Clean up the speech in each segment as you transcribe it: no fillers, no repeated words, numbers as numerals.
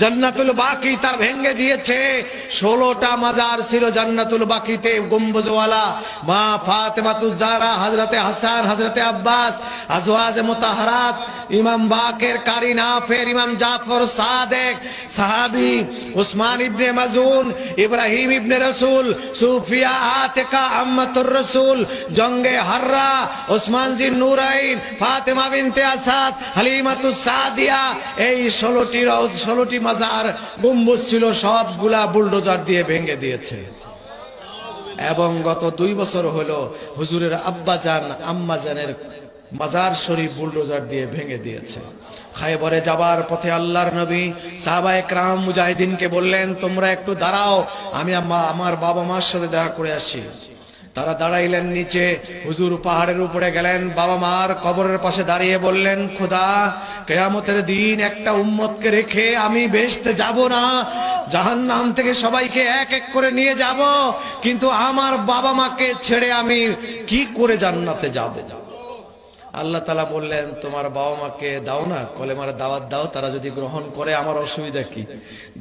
জান্নাতুল বাকি তার ভেঙে দিয়েছে। 16টা মাজার ছিল জান্নাতুল বাকিতে, গম্বুজওয়ালা। মা ফাতেমাতুজ জাহরা, হযরতে হাসান, হযরতে আব্বাস, আজওয়াজে মুতাহহারাত, ইমাম বাকের, কারি নাফের, ইমাম জাফর সাদেক, সাহাবী উসমান ইবনে মাজুন, ইব্রাহিম ইবনে রাসূল, সুফিয়া আতিকা আম্মাতুর রাসূল, জঙ্গে হাররা, ওসমান জিন নূরাইন, ফাতেমা বিনতে আসাদ, হালিমাতুস সাদিয়া, এই 16টি মাজার গম্বুজ ছিল, সবগুলা বুলডোজার দিয়ে ভেঙে দিয়েছে। এবং গত 2 বছর হলো হুজুরের আব্বাজান আম্মাজানের মাজার শরীফ বুলডোজার দিয়ে ভেঙে দিয়েছে। খায়বরে যাবার পথে আল্লাহর নবী সাহাবায়ে কেরাম মুজাহিদিনকে বললেন, তোমরা একটু দাঁড়াও, আমি আমার বাবা মার সাথে দেখা করে আসি। তারা দাঁড়াইলেন নিচে, হুজুর পাহাড়ের উপরে গেলেন, বাবা মার কবরের পাশে দাঁড়িয়ে বললেন, খোদা, কিয়ামতের দিন একটা উম্মতকে রেখে আমি বেহেশতে যাব না, জাহান্নাম থেকে সবাইকে এক এক করে নিয়ে যাব, কিন্তু আমার বাবা মাকে ছেড়ে আমি কি করে জান্নাতে যাব? আল্লাহ তাআলা বললেন, তোমার বাবা মাকে দাও না, কলেমার দাওয়াত দাও, তারা যদি গ্রহণ করে আমার অসুবিধা কি?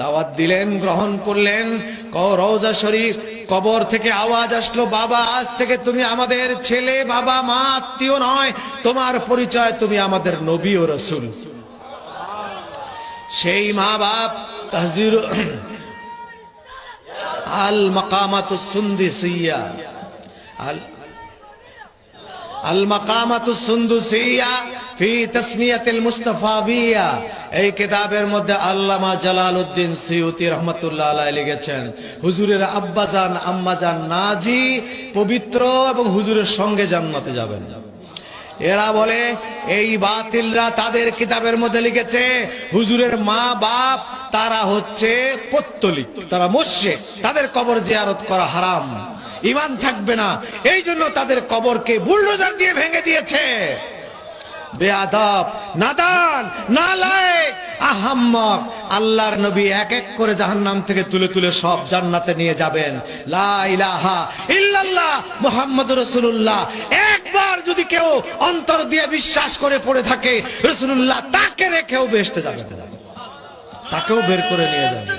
দাওয়াত দিলেন, গ্রহণ করলেন। রওজা শরীফ, কবর থেকে আওয়াজ আসলো, বাবা, আজ থেকে তুমি আমাদের ছেলে, বাবা মা আত্মীয় নয়, তোমার পরিচয় তুমি আমাদের নবী ও রাসূল। সেই মা বাপ তাহজির আল মাকামাতুস সুন্দিসিয়া, আল মাকামাতুস সুন্দুসিয়া ফি তাসমিয়াতিল মুস্তাফাবিয়া, এই কিতাবের মধ্যে আল্লামা জালালউদ্দিন সুয়ুতি রাহমাতুল্লাহ আলাইহি লিখেছেন, হুজুরের আব্বাজান আম্মাজান নাজি পবিত্র এবং হুজুরের সঙ্গে জান্নাতে যাবেন। এরা বলে, এই বাতিলরা তাদের কিতাবের মধ্যে লিখেছে হুজুরের মা বাপ তারা হচ্ছে পত্তলিক, তারা মুশরিক, তাদের কবর জিয়ারত করা হারাম, ঈমান থাকবে না, এই জন্য তাদের কবরকে বুলডোজার দিয়ে ভেঙে দিয়েছে। বেয়াদব, নাদান, নালায়েক, আহাম্মক। আল্লাহর নবী এক এক করে জাহান্নাম থেকে তুলে তুলে সব জান্নাতে নিয়ে যাবেন। লা ইলাহা ইল্লাল্লাহ মুহাম্মাদুর রাসূলুল্লাহ একবার যদি কেউ অন্তর দিয়ে বিশ্বাস করে পড়ে থাকে, রাসূলুল্লাহ তাকে রেখেও বেহেশতে যাবে, তাকেও বের করে নিয়ে যাবে।